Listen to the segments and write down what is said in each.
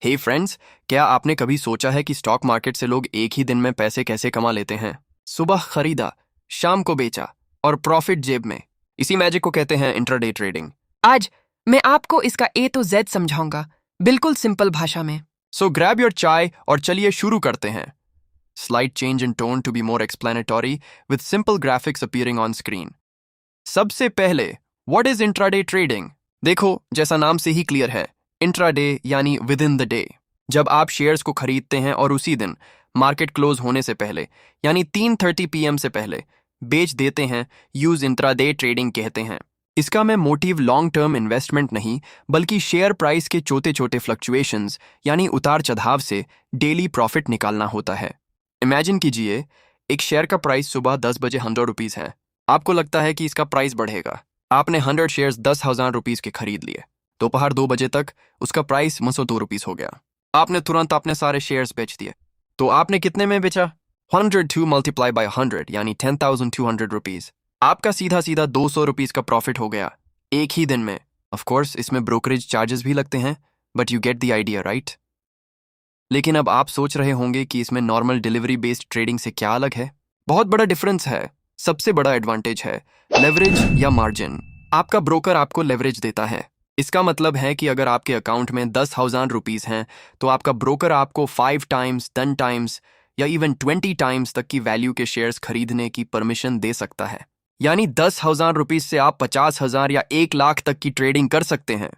हे friends, क्या आपने कभी सोचा है कि स्टॉक मार्केट से लोग एक ही दिन में पैसे कैसे कमा लेते हैं? सुबह खरीदा, शाम को बेचा और प्रॉफिट जेब में। इसी मैजिक को कहते हैं इंट्राडे ट्रेडिंग। आज मैं आपको इसका ए to Z समझाऊंगा, बिल्कुल सिंपल भाषा में। सो ग्रैब योर चाय और चलिए शुरू करते हैं। Slight change in tone to be more explanatory with simple graphics appearing on screen. सबसे पहले, what is intraday trading? देखो, जैसा नाम से ही क्लियर है, इंट्राडे यानी विद इन द डे। जब आप शेयर्स को खरीदते हैं और उसी दिन मार्केट क्लोज होने से पहले यानी 3:30 PM से पहले बेच देते हैं, यूज इंट्राडे ट्रेडिंग कहते हैं। इसका में मोटिव लॉन्ग टर्म इन्वेस्टमेंट नहीं, बल्कि शेयर प्राइस के छोटे छोटे फ्लक्चुएशंस यानी उतार चढ़ाव से डेली प्रॉफिट निकालना होता है। इमेजिन कीजिए, एक शेयर का प्राइस सुबह 10 बजे 100 रुपीज़ है। आपको लगता है कि इसका प्राइस बढ़ेगा। आपने 100 शेयर्स 10,000 रुपीज़ के खरीद लिए। दोपहर 2 बजे तक उसका प्राइस 202 रुपीज़ हो गया। आपने तुरंत अपने सारे शेयर्स बेच दिए। तो आपने कितने में बेचा? 102 मल्टीप्लाई बाय 100 यानी 10,200 रुपीज़। आपका सीधा सीधा 200 रुपीज़ का प्रॉफिट हो गया एक ही दिन में। ऑफ कोर्स इसमें ब्रोकरेज चार्जेस भी लगते हैं, but you get the idea, right? लेकिन अब आप सोच रहे होंगे कि इसमें नॉर्मल डिलीवरी बेस्ड ट्रेडिंग से क्या अलग है। बहुत बड़ा डिफरेंस है। सबसे बड़ा एडवांटेज है लेवरेज या मार्जिन। आपका ब्रोकर आपको लेवरेज देता है। इसका मतलब है कि अगर आपके अकाउंट में 10,000 रुपीज़ हैं तो आपका ब्रोकर आपको 5 टाइम्स, 10 टाइम्स या इवन 20 टाइम्स तक की वैल्यू के शेयर्स खरीदने की परमिशन दे सकता है। यानी 10,000 रुपीज़ से आप 50,000 या 1 लाख तक की ट्रेडिंग कर सकते हैं।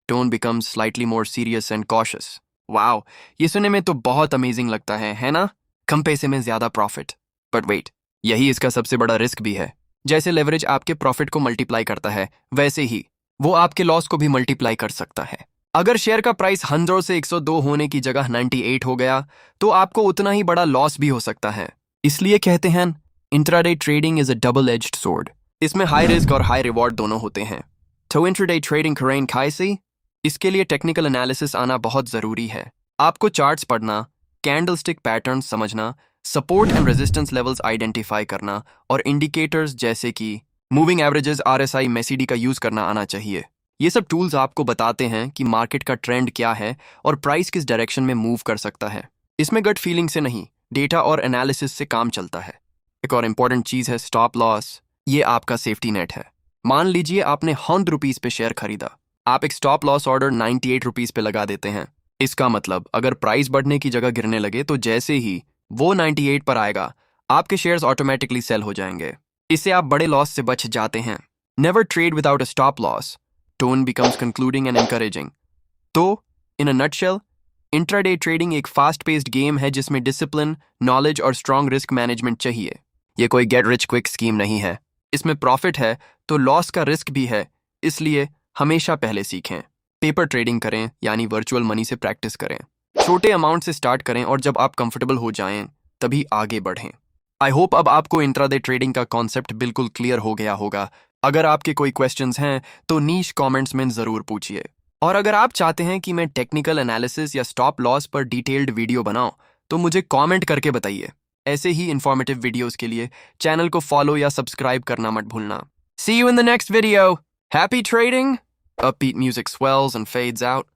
Tone becomes slightly more serious and cautious. Wow, ये सुनने में तो बहुत अमेजिंग लगता है ना? कम पैसे में ज्यादा प्रॉफिट। बट वेट, यही इसका सबसे बड़ा रिस्क भी है। जैसे लेवरेज आपके प्रॉफिट को मल्टीप्लाई करता है, वैसे ही वो आपके लॉस को भी मल्टीप्लाई कर सकता है। अगर शेयर का प्राइस 100 से 102 होने की जगह 98 हो गया, तो आपको उतना ही बड़ा लॉस भी हो सकता है। इसलिए कहते हैं intraday trading is a double edged sword. इसमें हाई रिस्क और हाई रिवॉर्ड दोनों होते हैं। तो इंट्राडे ट्रेडिंग करें कैसे? इसके लिए टेक्निकल एनालिसिस आना बहुत ज़रूरी है। आपको चार्ट्स पढ़ना, कैंडलस्टिक पैटर्न्स समझना, support and resistance levels identify करना और इंडिकेटर्स जैसे कि मूविंग एवरेजेस, RSI, मैसीडी का यूज़ करना आना चाहिए। ये सब टूल्स आपको बताते हैं कि मार्केट का ट्रेंड क्या है और प्राइस किस डायरेक्शन में मूव कर सकता है। इसमें गट फीलिंग से नहीं, डेटा और एनालिसिस से काम चलता है। एक और इम्पॉर्टेंट चीज़ है स्टॉप लॉस। ये आपका सेफ्टी नेट है। मान लीजिए आपने 100 रुपीज़ पे शेयर खरीदा। आप एक स्टॉप लॉस ऑर्डर 98 रुपीज़ पे लगा देते हैं। इसका मतलब अगर प्राइस बढ़ने की जगह गिरने लगे तो जैसे ही वो 98 पर आएगा, आपके शेयर्स ऑटोमेटिकली सेल हो जाएंगे। इससे आप बड़े लॉस से बच जाते हैं। Never trade without a stop loss. Tone becomes concluding and encouraging. तो इन अ नटशेल, इंट्राडे ट्रेडिंग एक फास्ट पेस्ड गेम है जिसमें डिसिप्लिन, नॉलेज और स्ट्रॉन्ग रिस्क मैनेजमेंट चाहिए। ये कोई गेट रिच क्विक स्कीम नहीं है। इसमें प्रॉफिट है तो लॉस का रिस्क भी है। इसलिए हमेशा पहले सीखें। पेपर ट्रेडिंग करें यानी वर्चुअल मनी से प्रैक्टिस करें। छोटे अमाउंट से स्टार्ट करें और जब आप कंफर्टेबल हो जाएं तभी आगे बढ़ें। आई होप अब आपको इंट्राडे ट्रेडिंग का कॉन्सेप्ट बिल्कुल क्लियर हो गया होगा। अगर आपके कोई क्वेश्चंस हैं तो नीश कमेंट्स में ज़रूर पूछिए। और अगर आप चाहते हैं कि मैं टेक्निकल एनालिसिस या स्टॉप लॉस पर डिटेल्ड वीडियो बनाऊं तो मुझे कमेंट करके बताइए। ऐसे ही इंफॉर्मेटिव वीडियोस के लिए चैनल को फॉलो या सब्सक्राइब करना मत भूलना। See you in the next video. Happy trading! Upbeat music swells and fades out.